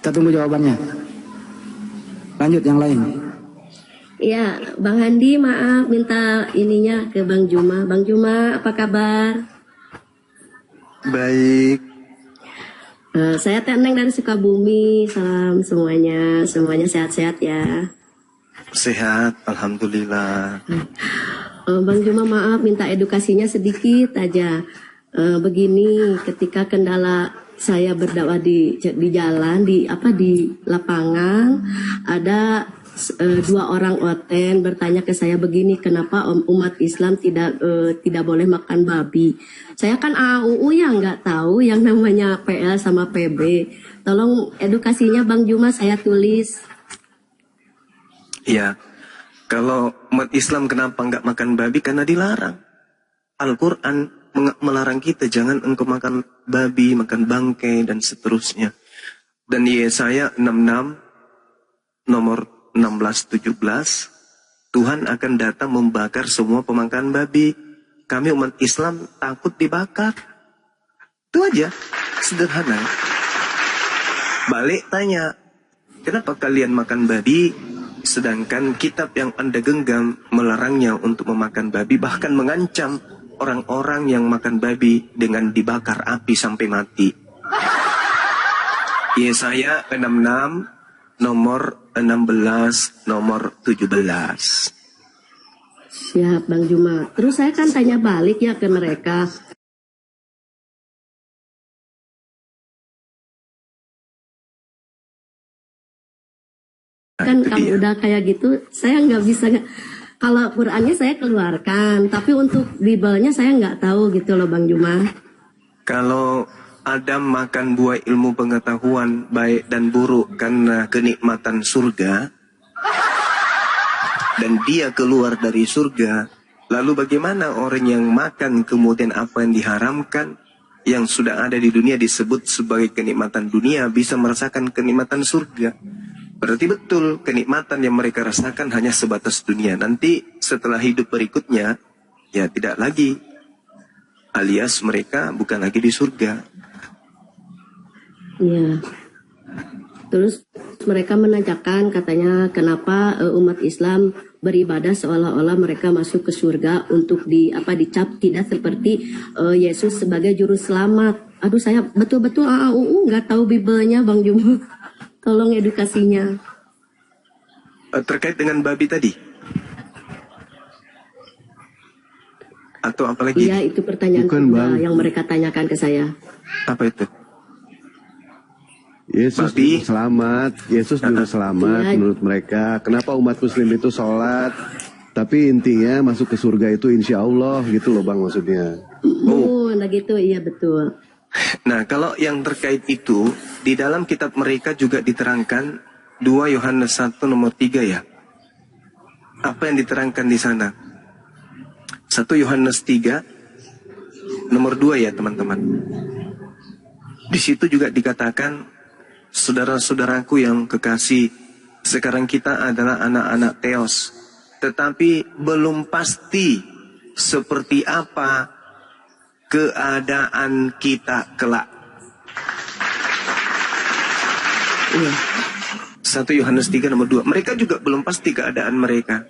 Kita tunggu jawabannya. Lanjut yang lain. Iya, Bang Handi maaf minta ininya ke Bang Juma. Bang Juma, apa kabar? Baik. Saya Teneng dari Sukabumi. Salam semuanya. Semuanya sehat-sehat ya. Sehat, alhamdulillah. Bang Juma maaf minta edukasinya sedikit aja. Begini, ketika kendala saya berdakwah di jalan, di lapangan, ada dua orang oten bertanya ke saya begini, kenapa umat Islam tidak boleh makan babi? Saya kan AUU ya nggak tahu yang namanya PL sama PB. Tolong edukasinya Bang Juma saya tulis. Iya, kalau umat Islam kenapa nggak makan babi? Karena dilarang. Al-Quran melarang kita, jangan engkau makan babi, makan bangkai, dan seterusnya. Dan Yesaya 66, nomor 16-17, Tuhan akan datang membakar semua pemakan babi. Kami umat Islam takut dibakar. Itu aja, sederhana. Balik tanya, kenapa kalian makan babi? Sedangkan kitab yang Anda genggam melarangnya untuk memakan babi, bahkan mengancam orang-orang yang makan babi dengan dibakar api sampai mati. Yesaya 66, nomor 16, nomor 17. Siap Bang Juma. Terus saya kan tanya balik ya ke mereka. Kan kalau udah kayak gitu, saya nggak bisa. Kalau Qurannya saya keluarkan, tapi untuk Bible-nya saya nggak tahu gitu loh Bang Juma. Kalau Adam makan buah ilmu pengetahuan baik dan buruk karena kenikmatan surga, dan dia keluar dari surga, lalu bagaimana orang yang makan kemudian apa yang diharamkan, yang sudah ada di dunia disebut sebagai kenikmatan dunia, bisa merasakan kenikmatan surga? Berarti betul kenikmatan yang mereka rasakan hanya sebatas dunia. Nanti setelah hidup berikutnya, ya tidak lagi. Alias mereka bukan lagi di surga. Iya. Terus mereka menanyakan katanya kenapa umat Islam beribadah seolah-olah mereka masuk ke surga untuk dicap tidak seperti Yesus sebagai juru selamat. Aduh saya betul-betul AUU nggak tahu Bible-nya Bang Juma. Tolong edukasinya. Terkait dengan babi tadi? Atau apa lagi? Iya, itu pertanyaan kedua yang mereka tanyakan ke saya. Apa itu? Yesus juru selamat, Yesus juru selamat menurut mereka. Kenapa umat Muslim itu sholat, tapi intinya masuk ke surga itu insya Allah gitu loh Bang maksudnya. Nah gitu, iya betul. Nah, kalau yang terkait itu, di dalam kitab mereka juga diterangkan 2 Yohanes 1 nomor 3 ya. Apa yang diterangkan di sana? 1 Yohanes 3 nomor 2 ya teman-teman. Di situ juga dikatakan, saudara-saudaraku yang kekasih, sekarang kita adalah anak-anak Theos, tetapi belum pasti seperti apa keadaan kita kelak. 1 Yohanes 3 nomor 2. Mereka juga belum pasti keadaan mereka.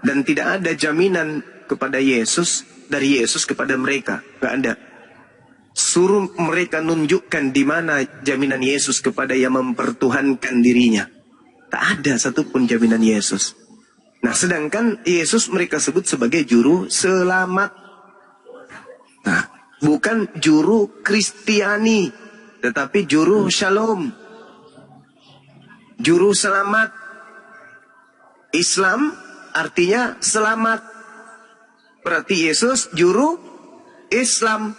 Dan tidak ada jaminan kepada Yesus, dari Yesus kepada mereka. Gak ada. Suruh mereka nunjukkan di mana jaminan Yesus kepada yang mempertuhankan dirinya. Tak ada satupun jaminan Yesus. Nah, sedangkan Yesus mereka sebut sebagai juru selamat. Nah, bukan juru Kristiani, tetapi juru shalom. Juru selamat. Islam artinya selamat. Berarti Yesus juru Islam.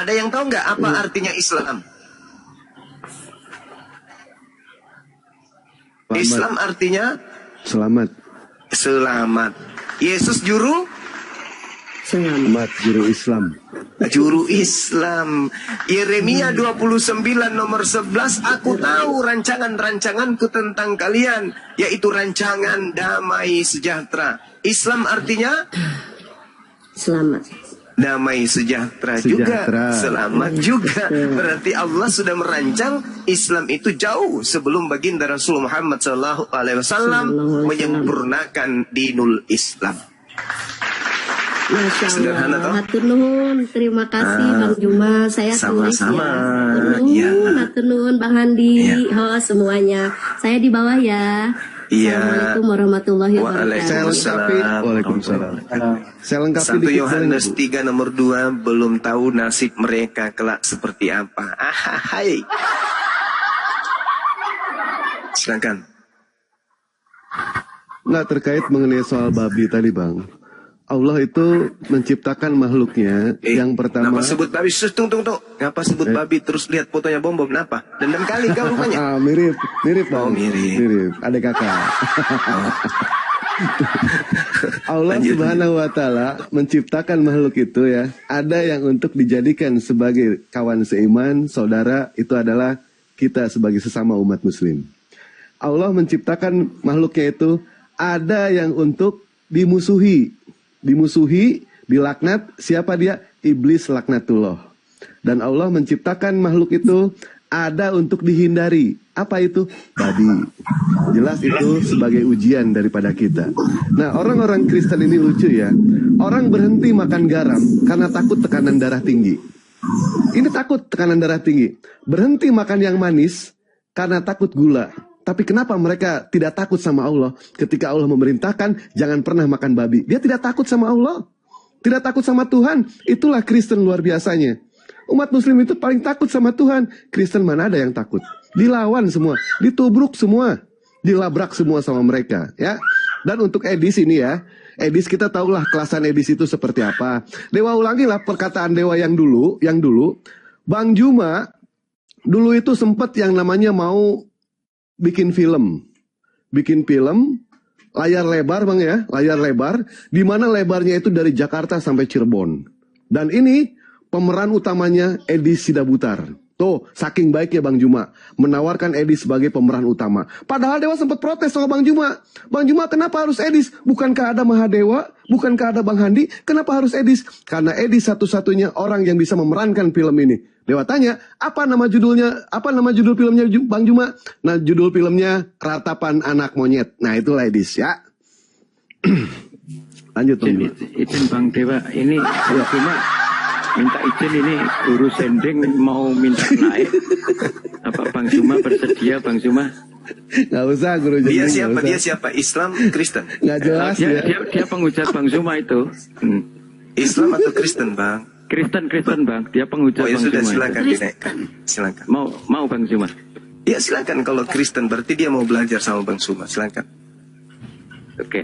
Ada yang tahu nggak apa artinya Islam? Islam artinya selamat. Selamat. Yesus juru selamat, juru Islam. Juru Islam. Yeremia 29 nomor 11, aku tahu rancangan-rancanganku tentang kalian, yaitu rancangan damai sejahtera. Islam artinya selamat. damai sejahtera juga, selamat juga. Berarti Allah sudah merancang Islam itu jauh sebelum baginda Rasul Muhammad SAW menyempurnakan dinul Islam. Masya Sederhana toh? Allah, hatur nuhun, terima kasih Bang Juma, saya tulis ya. Sama-sama. Hatur nuhun Bang Handi, semuanya. Saya di bawah ya. Assalamualaikum warahmatullahi wabarakatuh. Waalaikumsalam. Saya lengkapi 1 dikit, Yohanes Bu. 3 nomor 2, belum tahu nasib mereka kelak seperti apa. Hai. Silakan. Nggak terkait mengenai soal babi tadi, Bang. Allah itu menciptakan makhluknya yang pertama. Kenapa sebut babi? Tunggu. Kenapa sebut babi terus lihat fotonya bom? Kenapa? Dendam kali kau rupanya. Mirip Oh, Bang. mirip. Adik kakak. Allah Subhanahu wa Ta'ala menciptakan makhluk itu ya. Ada yang untuk dijadikan sebagai kawan seiman, saudara, itu adalah kita sebagai sesama umat muslim. Allah menciptakan makhluknya itu ada yang untuk dimusuhi, dilaknat. Siapa dia? Iblis laknatullah. Dan Allah menciptakan makhluk itu ada untuk dihindari. Apa itu? Babi. Jelas itu sebagai ujian daripada kita. Nah, orang-orang Kristen ini lucu ya. Orang berhenti makan garam karena takut tekanan darah tinggi. Ini takut tekanan darah tinggi. Berhenti makan yang manis karena takut gula. Tapi kenapa mereka tidak takut sama Allah ketika Allah memerintahkan jangan pernah makan babi? Dia tidak takut sama Allah, tidak takut sama Tuhan. Itulah Kristen luar biasanya. Umat muslim itu paling takut sama Tuhan. Kristen mana ada yang takut? Dilawan semua, ditubruk semua, dilabrak semua sama mereka, ya. Dan untuk Edis ini ya, Edis kita tahulah kelasan Edis itu seperti apa. Dewa ulangilah perkataan Dewa yang dulu. Bang Juma dulu itu sempat yang namanya mau bikin film layar lebar, Bang ya, layar lebar, di mana lebarnya itu dari Jakarta sampai Cirebon. Dan ini pemeran utamanya Edis Sidabutar. Tuh, saking baiknya Bang Juma menawarkan Edis sebagai pemeran utama. Padahal Dewa sempat protes sama Bang Juma. Bang Juma, kenapa harus Edis? Bukankah ada Mahadewa? Bukankah ada Bang Handi? Kenapa harus Edis? Karena Edis satu-satunya orang yang bisa memerankan film ini. Dewa tanya, apa nama judul filmnya Bang Juma? Nah, judul filmnya Ratapan Anak Monyet. Nah, itulah Edis ya. Lanjut Bang Juma. Izin Bang Dewa, ini Bang Juma minta izin, ini guru sending mau minta naik. Apa Bang Juma bersedia, Bang Juma? Nggak usah guru sending. Dia siapa? Islam, Kristen? Nggak jelas ya. Dia pengujar Bang Juma itu. Islam atau Kristen, Bang? Kristen Bang, dia pengujar Bang sudah, Juma. silakan dinaikkan. Silakan. Mau Bang Juma? Ya silakan, kalau Kristen berarti dia mau belajar sama Bang Juma. Silakan. Oke.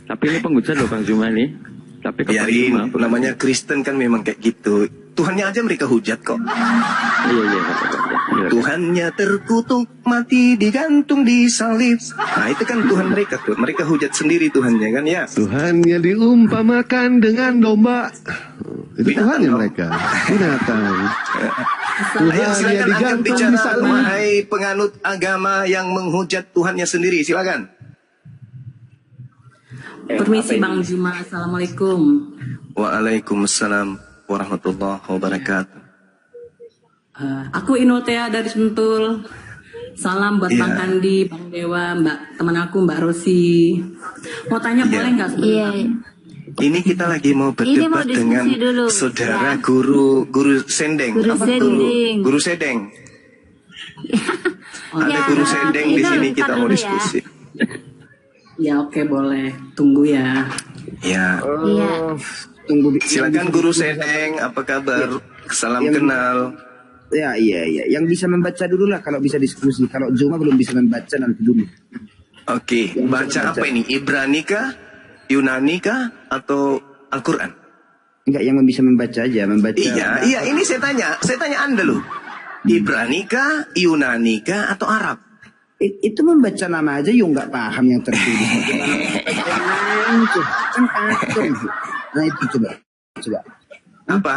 Tapi ini pengujar loh Bang Juma nih. Tapi biarin, namanya Kristen kan memang kayak gitu. Tuhannya aja mereka hujat kok. Iya. Tuhannya terkutuk, mati digantung di salib. Nah itu kan Tuhan mereka tuh. Mereka hujat sendiri Tuhannya kan ya. Tuhannya diumpamakan dengan domba. Itu Binatang Tuhannya dong. mereka. Binatang. Ayo silakan angkat digantung di bicara, salib. wahai penganut agama yang menghujat Tuhannya sendiri. Silakan. Permisi Bang Juma, Assalamualaikum. Waalaikumsalam warahmatullahi wabarakatuh. Aku Inotea dari Sentul. Salam buat Iya. Bang Kandi, Bang Dewa, teman aku Mbak Rosi. Mau tanya Iya. boleh nggak sebentar? Ini kita lagi mau berdebat diskusi dengan dulu. saudara Ya. guru sendeng. Guru Apa sendeng. Guru sedeng. Ada Ya, guru sendeng di ini sini, bentar kita mau dulu ya. diskusi. Ya oke boleh. Tunggu ya. Ya. Iya. Tunggu. Silakan guru sedeng, apa kabar? Salam Yang- kenal. Ya, iya. Yang bisa membaca dulu lah kalau bisa diskusi. Kalau Juma belum bisa membaca nanti dulu. Oke, baca apa ini? Ibrani kah? Yunani kah? Atau Al-Quran? Enggak, yang bisa membaca aja, membaca. Iya, ini saya tanya Anda loh. Ibrani kah? Yunani kah? Atau Arab? Itu membaca nama aja, yuk nggak paham yang tertulis. Kan kacau. Nah itu coba. Apa?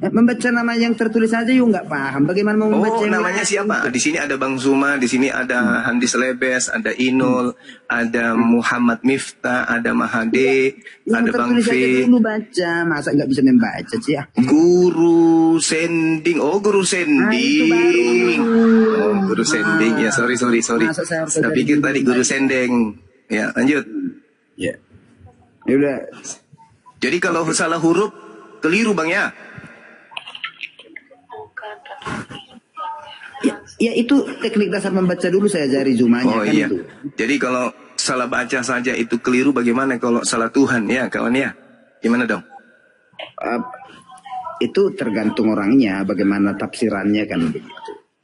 Membaca nama yang tertulis saja yuk nggak paham. Bagaimana mau membaca Oh, yang namanya lain? siapa? Di sini ada Bang Zuma, di sini ada Handis Lebes, ada Inul, ada Muhammad Miftah, ada Mahade, Yang ada Bang tertulis saja V, dulu baca. Masa nggak bisa membaca sih ya? Guru Sending. Oh, Guru Sending. baru. Oh, Guru Sending. Ya, sorry. Masa saya harus Saya pikir tadi Guru Sending. Ya, lanjut. Ya. Ya udah. Jadi kalau salah huruf keliru Bang ya. Ya itu teknik dasar membaca dulu saya ajari Zumanya Oh kan iya. itu. Jadi kalau salah baca saja itu keliru, bagaimana kalau salah Tuhan ya kawan ya? Gimana dong? Itu tergantung orangnya bagaimana tafsirannya kan begitu.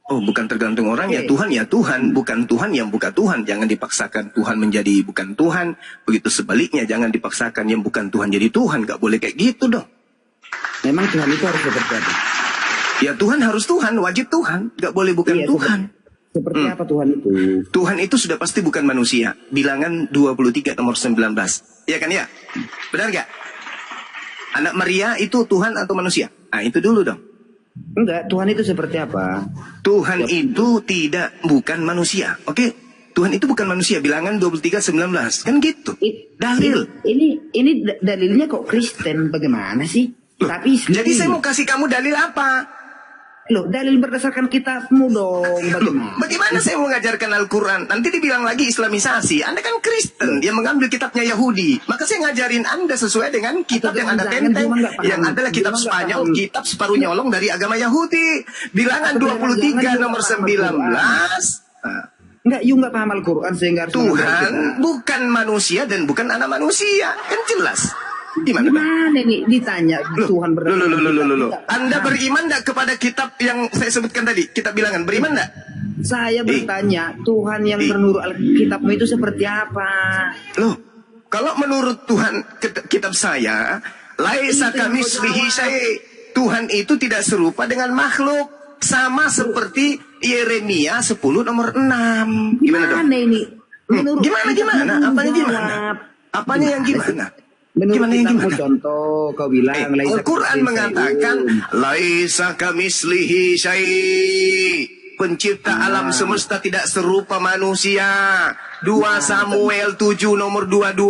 Oh, bukan tergantung orang ya Tuhan, bukan Tuhan yang bukan Tuhan. Jangan dipaksakan Tuhan menjadi bukan Tuhan. Begitu sebaliknya, jangan dipaksakan yang bukan Tuhan jadi Tuhan. Gak boleh kayak gitu dong. Memang Tuhan itu harus seperti apa? Ya Tuhan harus Tuhan, wajib Tuhan. Gak boleh bukan Iya, Tuhan. Seperti apa Tuhan itu? Tuhan itu sudah pasti bukan manusia. Bilangan 23 nomor 19. Iya kan ya? Benar gak? Anak Maria itu Tuhan atau manusia? Nah itu dulu dong. Enggak, Tuhan itu seperti apa? Tuhan itu bukan manusia. Oke? Tuhan itu bukan manusia. Bilangan 23:19. Kan gitu. Dalil. Ini dalilnya kok Kristen bagaimana sih? Loh, Tapi jadi saya mau kasih kamu dalil apa? Loh, dalil berdasarkan kitabmu dong. Bagaimana? Bagaimana saya mau mengajarkan Al-Quran? Nanti dibilang lagi Islamisasi. Anda kan Kristen. Dia mengambil kitabnya Yahudi. Maka saya ngajarin Anda sesuai dengan kitab yang Anda tenteng. Yang adalah kitab Spanyol. Kitab separuh nyolong dari agama Yahudi. Bilangan 23 nomor 19. Enggak, you nggak paham Al-Quran sehingga harus mengambil Tuhan Al-Quran. bukan manusia dan bukan anak manusia. Kan jelas. Gimana? Gimana nih ditanya Tuhan Loh. Anda beriman enggak kepada kitab yang saya sebutkan tadi? Kitab bilangan, beriman enggak? Saya bertanya, Tuhan yang menurut Alkitabmu itu seperti apa? Loh, kalau menurut Tuhan kitab saya, laisa kamislihi syai'. Tuhan itu tidak serupa dengan makhluk. Sama seperti Yeremia 10 nomor 6. Gimana dong? ini? Gimana? Apanya gimana? Apanya yang gimana? Menurut Gimana yang kitabmu gimana? contoh kau bilang Al-Quran mengatakan laisa kamislihi syai'. Pencipta alam semesta tidak serupa manusia. 2 Samuel 7 nomor 22.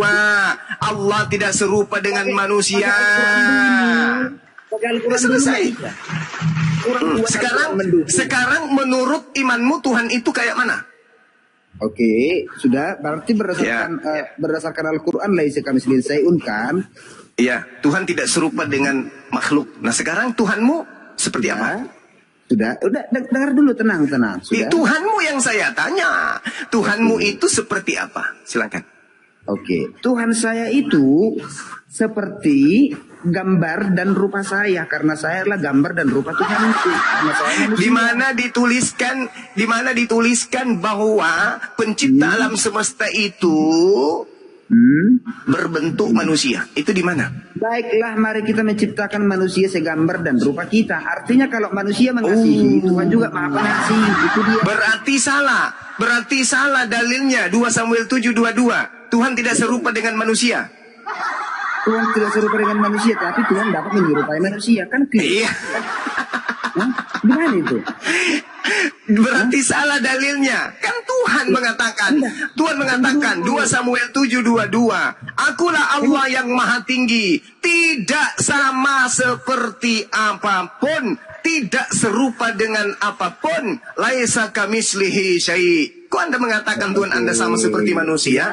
Allah tidak serupa dengan manusia. Selesai. Sekarang menurut imanmu Tuhan itu kayak mana? Oke, sudah berarti berdasarkan Al-Quran laisa kamislihi syai'un kan? Iya, Tuhan tidak serupa dengan makhluk. Nah, sekarang Tuhanmu seperti apa? Sudah, dengar dulu, tenang. Sudah. Tuhanmu yang saya tanya. Tuhanmu itu seperti apa? Silakan. Oke, Tuhan saya itu seperti gambar dan rupa saya karena saya adalah gambar dan rupa Tuhan itu. Karena saya manusia. Di mana dituliskan bahwa pencipta alam semesta itu berbentuk manusia. Itu di mana? Baiklah, mari kita menciptakan manusia segambar dan rupa kita. Artinya kalau manusia mengasihi, Tuhan juga Maha Pengasih. Itu dia. Berarti salah dalilnya 2 Samuel 7:22. Tuhan tidak serupa dengan manusia. Tuhan tidak serupa dengan manusia, tapi Tuhan dapat menyerupai manusia kan? Iya. Gimana itu? Berarti salah dalilnya. Kan Tuhan mengatakan 2 Samuel 7:22. Akulah Allah yang maha tinggi, tidak sama seperti apapun, tidak serupa dengan apapun. Laisa kamislihi syai'. Kok Anda mengatakan Tuhan Anda sama seperti manusia?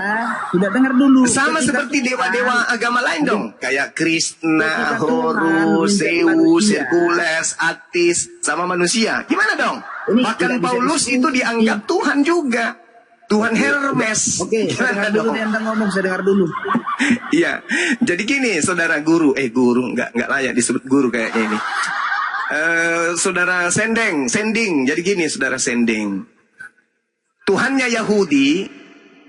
Sudah dengar dulu. Sama seperti dewa-dewa agama lain dong. Kayak Krishna, Horus, Zeus, Hercules, Atis, sama manusia. Gimana dong? Bahkan Paulus itu dianggap Tuhan juga. Tuhan Hermes. Oke, saya dengar dulu nih Anda ngomong, saya dengar dulu. Iya. Jadi gini, saudara guru. Guru, nggak layak disebut guru kayaknya ini. Saudara Sending. Jadi gini, saudara Sending. Tuhannya Yahudi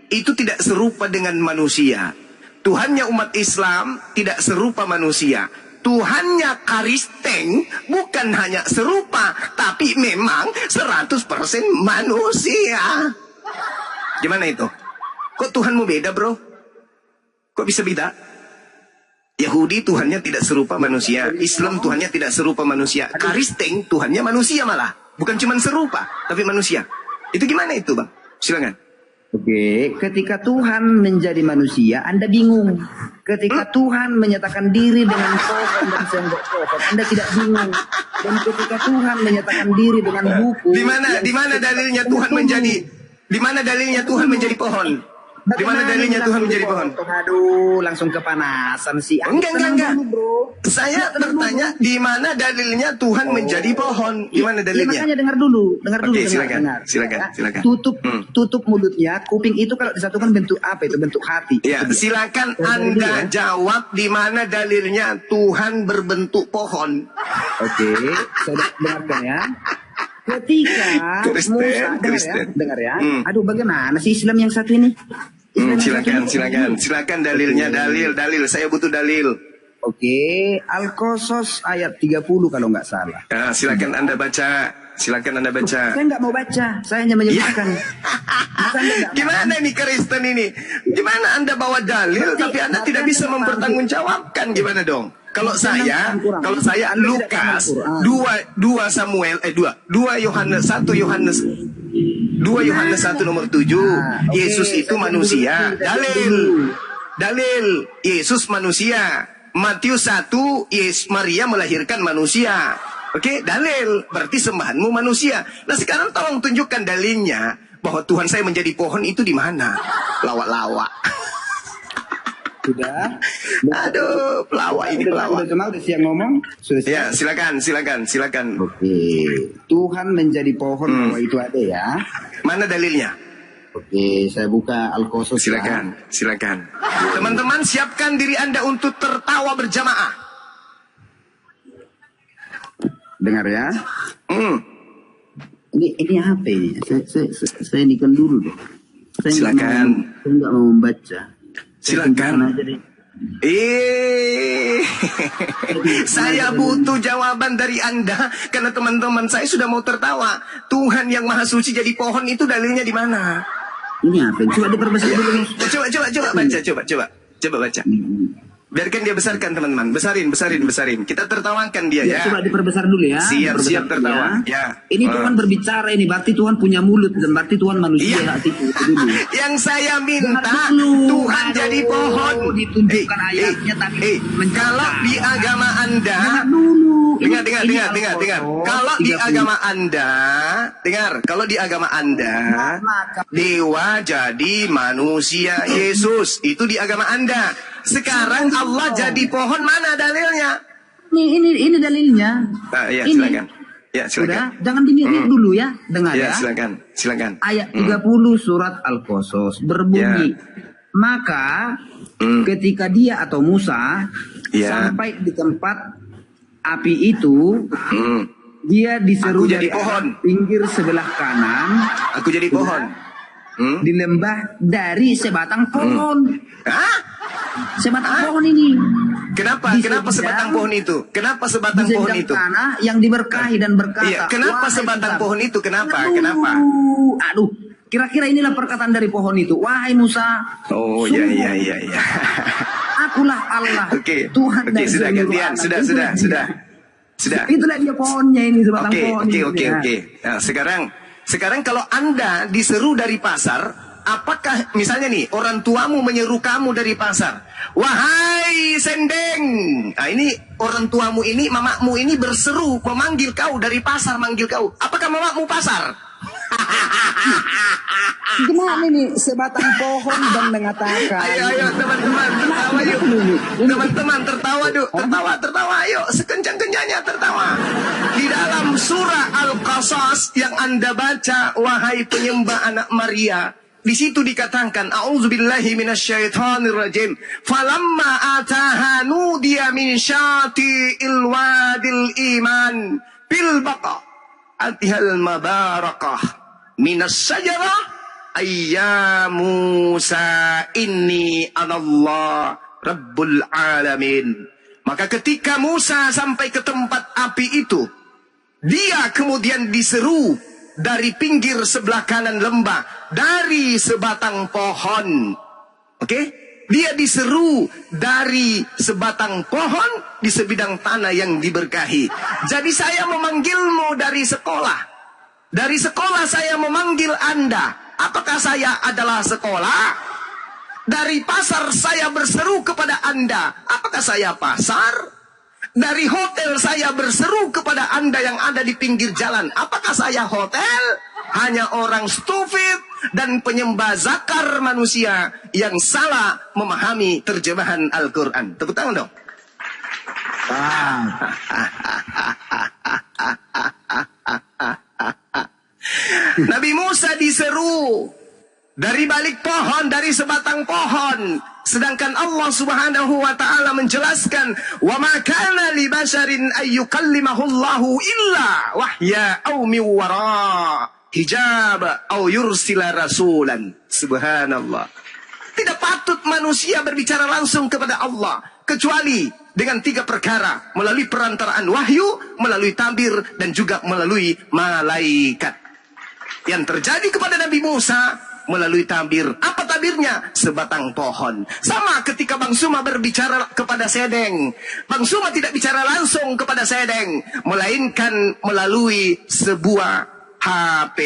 itu tidak serupa dengan manusia. Tuhannya umat Islam tidak serupa manusia. Tuhannya Kristen bukan hanya serupa, tapi memang 100% manusia. Gimana itu? Kok Tuhanmu beda, bro? Kok bisa beda? Yahudi Tuhannya tidak serupa manusia, Islam Tuhannya tidak serupa manusia, Kristen Tuhannya manusia malah, bukan cuma serupa, tapi manusia. Itu gimana itu, Bang? Silakan. Oke, ketika Tuhan menjadi manusia, Anda bingung. Ketika Tuhan menyatakan diri dengan pohon dan senggok pohon, Anda tidak bingung. Dan ketika Tuhan menyatakan diri dengan buku, Di mana dalilnya Tuhan menjadi? Di mana dalilnya Tuhan menjadi pohon? Di mana dalilnya Tuhan menjadi pohon? Aduh, langsung kepanasan sih. Enggak. Saya bertanya, di mana dalilnya Tuhan menjadi pohon? Di mana Ya, dalilnya? makanya dengar dulu. Oke, dengar. silakan. Tutup mulutnya, kuping itu kalau disatukan bentuk apa itu? Bentuk hati. Ya, silakan Anda jawab di mana dalilnya Tuhan berbentuk pohon. Oke, saya dengarkan ya. Ketika Musa, dengar ya. Aduh, bagaimana sih Islam yang satu ini? Silakan dalilnya, dalil. Saya butuh dalil. Oke, Al-Qasas ayat 30 kalau nggak salah. Silakan Anda baca. Saya nggak mau baca, saya hanya menyebutkan. Gimana ini Kristen ini? Gimana Anda bawa dalil tapi Anda tidak bisa mempertanggungjawabkan? Gimana dong? Kalau saya Lukas 2 Yohanes 1 nomor 7, Yesus itu manusia. Dalil Yesus manusia. Matius 1, Maria melahirkan manusia. Oke, dalil berarti sembahanmu manusia. Nah, sekarang tolong tunjukkan dalilnya bahwa Tuhan saya menjadi pohon itu di mana? Lawak-lawak. Sudah. Aduh, pelawak ini pelawak. Udah siang ngomong. Ya, silakan. Oke. Tuhan menjadi pohon bahwa itu ada ya. Mana dalilnya? Oke, saya buka Al-Qasas. Silakan. Teman-teman, siapkan diri Anda untuk tertawa berjamaah. Dengar ya. Ini apa ini? Saya indikan dulu deh. Silakan. Saya nggak mau membaca. Silakan. Saya butuh jawaban dari Anda karena teman-teman saya sudah mau tertawa. Tuhan yang Maha Suci jadi pohon itu dalilnya di mana? Ini apa? Coba diperbesar dulu. Coba baca. Biarkan dia besarkan teman-teman. Besarin. Kita tertawakan dia ya. Coba diperbesar dulu ya. Siap tertawa. Ya. Ini Tuhan berbicara ini, berarti Tuhan punya mulut dan berarti Tuhan manusia hati itu dulu. Yang saya minta Tuhan jadi pohon. Ditunjukkan ayatnya tapi kalau di agama Anda dengar. Kalau di agama Anda dewa jadi manusia Yesus, itu di agama Anda. Sekarang Allah jadi pohon, mana dalilnya? Ini dalilnya. Ya, silakan. Udah, jangan diniru dulu ya. Dengar ya. Silakan. Ayat 30 surat Al-Qasas berbunyi, maka ketika dia atau Musa sampai di tempat api itu, dia diseru dari pinggir sebelah kanan. Aku jadi pohon. Di lembah dari sebatang pohon. Sebatang pohon ini. Kenapa sebatang pohon itu? Kenapa sebatang pohon itu? Tanah yang diberkahi dan berkata. Iya, kenapa sebatang pohon itu? Kenapa? Aduh, kira-kira inilah perkataan dari pohon itu. Wahai Musa. Oh, iya. Akulah Allah. Oke, Tuhan dan sudah gantian. Sudah. Itulah dia pohonnya ini, sebatang pohon. Oke. Nah, sekarang kalau Anda diseru dari pasar, apakah misalnya nih orang tuamu menyeru kamu dari pasar, wahai Sendeng. Nah, ini orang tuamu ini, mamamu ini berseru memanggil kau dari pasar, manggil kau. Apakah mamamu pasar? Gimana nih sebatang pohon dan mengatakan? Ayo teman-teman tertawa yuk. Teman-teman tertawa ayo sekencang-kencangnya tertawa. Di dalam surah Al-Qasas yang Anda baca, wahai penyembah anak Maria, di situ dikatakan a'udzubillahi minasyaitonirrajim, falamma ataha nudiya min syati'il wadil iman bil baqa atihal mabarakah minas sajarah ayya Musa inni anallah rabbul alamin. Maka ketika Musa sampai ke tempat api itu, dia kemudian diseru dari pinggir sebelah kanan lembah, dari sebatang pohon. Oke? Dia diseru dari sebatang pohon di sebidang tanah yang diberkahi. Jadi saya memanggilmu dari sekolah. Dari sekolah saya memanggil Anda. Apakah saya adalah sekolah? Dari pasar saya berseru kepada Anda. Apakah saya pasar? Dari hotel saya berseru kepada Anda yang ada di pinggir jalan. Apakah saya hotel? Hanya orang stupid dan penyembah zakar manusia yang salah memahami terjemahan Al-Quran. Tepuk tangan dong. Nabi Musa diseru dari balik pohon, dari sebatang pohon. Sedangkan Allah Subhanahu wa taala menjelaskan, "Wa ma kana li basharin ay yukallimahu Allahu illa wahya aw min wara hijab aw yursila rasulan." Subhanallah. Tidak patut manusia berbicara langsung kepada Allah kecuali dengan 3 perkara, melalui perantaraan wahyu, melalui tabir, dan juga melalui malaikat. Yang terjadi kepada Nabi Musa melalui tabir. Apa tabirnya? Sebatang pohon. Sama ketika Bang Suma berbicara kepada Sedeng. Bang Suma tidak bicara langsung kepada Sedeng, melainkan melalui sebuah HP.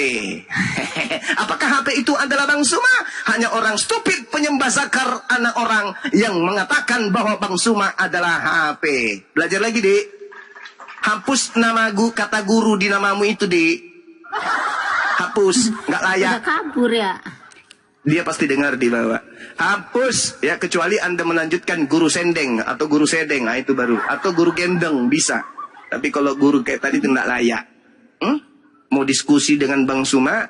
Apakah HP itu adalah Bang Suma? Hanya orang stupid penyembah zakar anak orang yang mengatakan bahwa Bang Suma adalah HP. Belajar lagi, Dik. Hapus nama kata guru di namamu itu, Dik. Hapus, nggak layak. Udah kabur ya. Dia pasti dengar di bawah. Hapus, ya, kecuali Anda melanjutkan guru sendeng atau guru sedeng, nah itu baru. Atau guru gendeng bisa. Tapi kalau guru kayak tadi itu nggak layak. Mau diskusi dengan Bang Suma,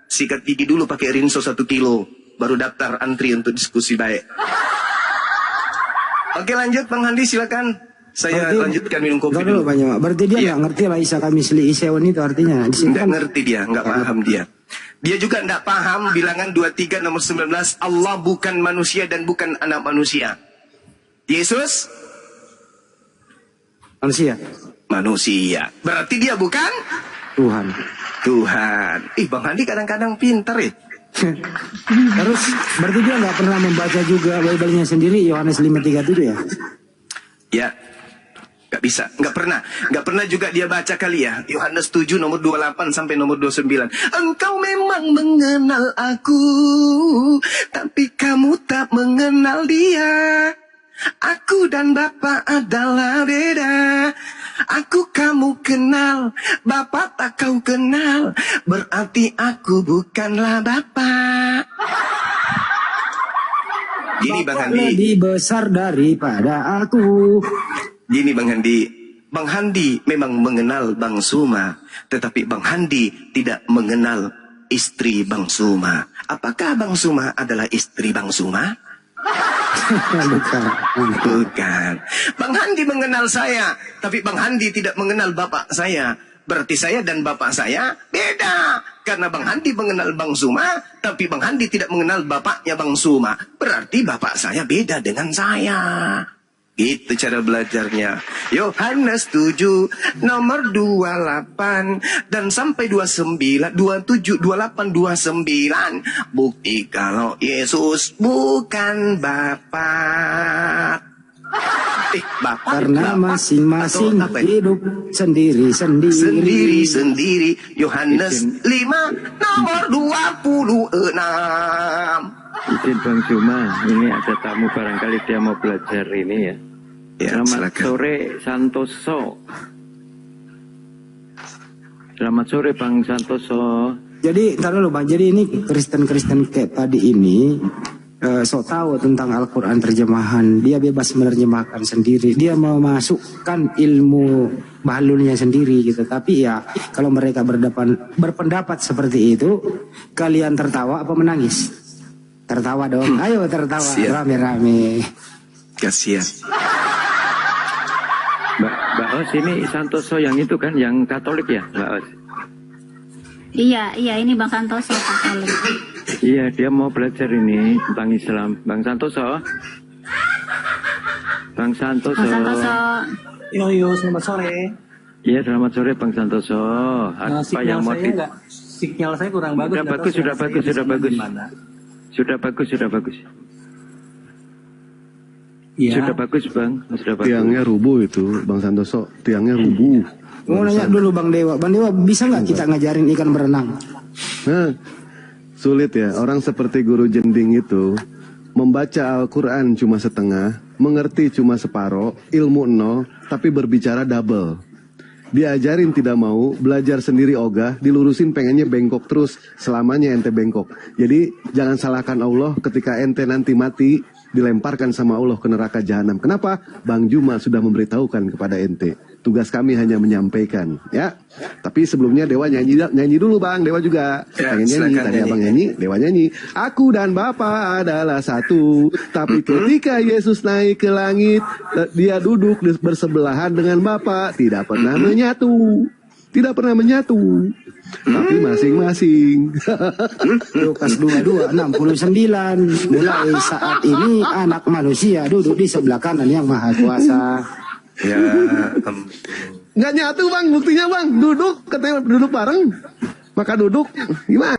sikat gigi dulu pakai rinso 1 kilo, baru daftar antri untuk diskusi baik. Oke, lanjut Bang Handi, silakan. Saya lanjutkan minum kopi dulu. Berarti dia nggak ngerti lah Isa kami misli Isewan itu artinya. Nggak ngerti dia, nggak paham dia. Dia juga nggak paham bilangan 23 nomor 19. Allah bukan manusia dan bukan anak manusia. Yesus manusia. Manusia. Berarti dia bukan Tuhan. Tuhan. Bang Handi kadang-kadang pintar ya. Terus berarti dia nggak pernah membaca juga Bible-nya sendiri Yohanes 5:37 ya? Ya. Gak bisa, gak pernah juga dia baca kali ya. Yohanes 7 nomor 28 sampai nomor 29. Engkau memang mengenal aku, tapi kamu tak mengenal dia. Aku dan Bapa adalah beda. Aku kamu kenal, Bapa tak kau kenal. Berarti aku bukanlah Bapa. Gini Bang Handi, lebih besar daripada aku. Gini Bang Handi memang mengenal Bang Suma, tetapi Bang Handi tidak mengenal istri Bang Suma. Apakah Bang Suma adalah istri Bang Suma? Bukan. Bang Handi mengenal saya, tapi Bang Handi tidak mengenal bapak saya. Berarti saya dan bapak saya beda. Karena Bang Handi mengenal Bang Suma, tapi Bang Handi tidak mengenal bapaknya Bang Suma. Berarti bapak saya beda dengan saya. Itu cara belajarnya. Yohanes 7 nomor 28 dan sampai 29, 27, 28, 29. Bukti kalau Yesus bukan Bapak. Bapak Karena Bapak, masing-masing hidup sendiri. Yohanes 5 nomor 26. Izin Bang Suma, ini ada tamu barangkali dia mau belajar ini ya. Selamat sore Santoso. Selamat sore Bang Santoso. Jadi, taruh dulu Bang. Jadi ini Kristen-Kristen kayak tadi ini sok tahu tentang Al-Quran terjemahan. Dia bebas menerjemahkan sendiri. Dia memasukkan ilmu bahlulnya sendiri gitu. Tapi ya kalau mereka berpendapat seperti itu, kalian tertawa apa menangis? Tertawa dong. Ayo tertawa rame-rame. Kasihan. Mbak Os ini Santoso yang itu kan, yang Katolik ya Mbak Os? Iya ini Bang Santoso Katolik. Iya, dia mau belajar ini tentang Islam. Bang Santoso. Bang Santoso. Yo, selamat sore. Iya, selamat sore Bang Santoso. Apa yang mau sinyal saya kurang bagus. Sudah bagus. Iya. Sudah bagus bang, sudah bagus. Tiangnya rubuh itu, Bang Santoso. Tiangnya rubuh. Mau nanya dulu Bang Dewa. Bang Dewa bisa nggak kita ngajarin ikan berenang? Nah, sulit ya. Orang seperti guru jending itu membaca Al-Quran cuma setengah, mengerti cuma separoh, ilmu nol, tapi berbicara double. Diajarin tidak mau, belajar sendiri ogah, dilurusin pengennya bengkok terus, selamanya ente bengkok. Jadi jangan salahkan Allah ketika ente nanti mati, dilemparkan sama Allah ke neraka jahanam. Kenapa? Bang Juma sudah memberitahukan kepada ente. Tugas kami hanya menyampaikan, ya. Tapi sebelumnya Dewa nyanyi dulu Bang. Dewa juga pengen nyanyi. Tadi Abang nyanyi, Dewa nyanyi. Aku dan Bapa adalah satu. Tapi ketika Yesus naik ke langit, dia duduk bersebelahan dengan Bapa. Tidak pernah menyatu. Tidak pernah menyatu. Tapi masing-masing. Lukas 22:69. Mulai saat ini anak manusia duduk di sebelah kanan yang maha kuasa. Ya, Nggak nyatu Bang, buktinya Bang. Duduk, katanya duduk bareng. Maka duduk, gimana?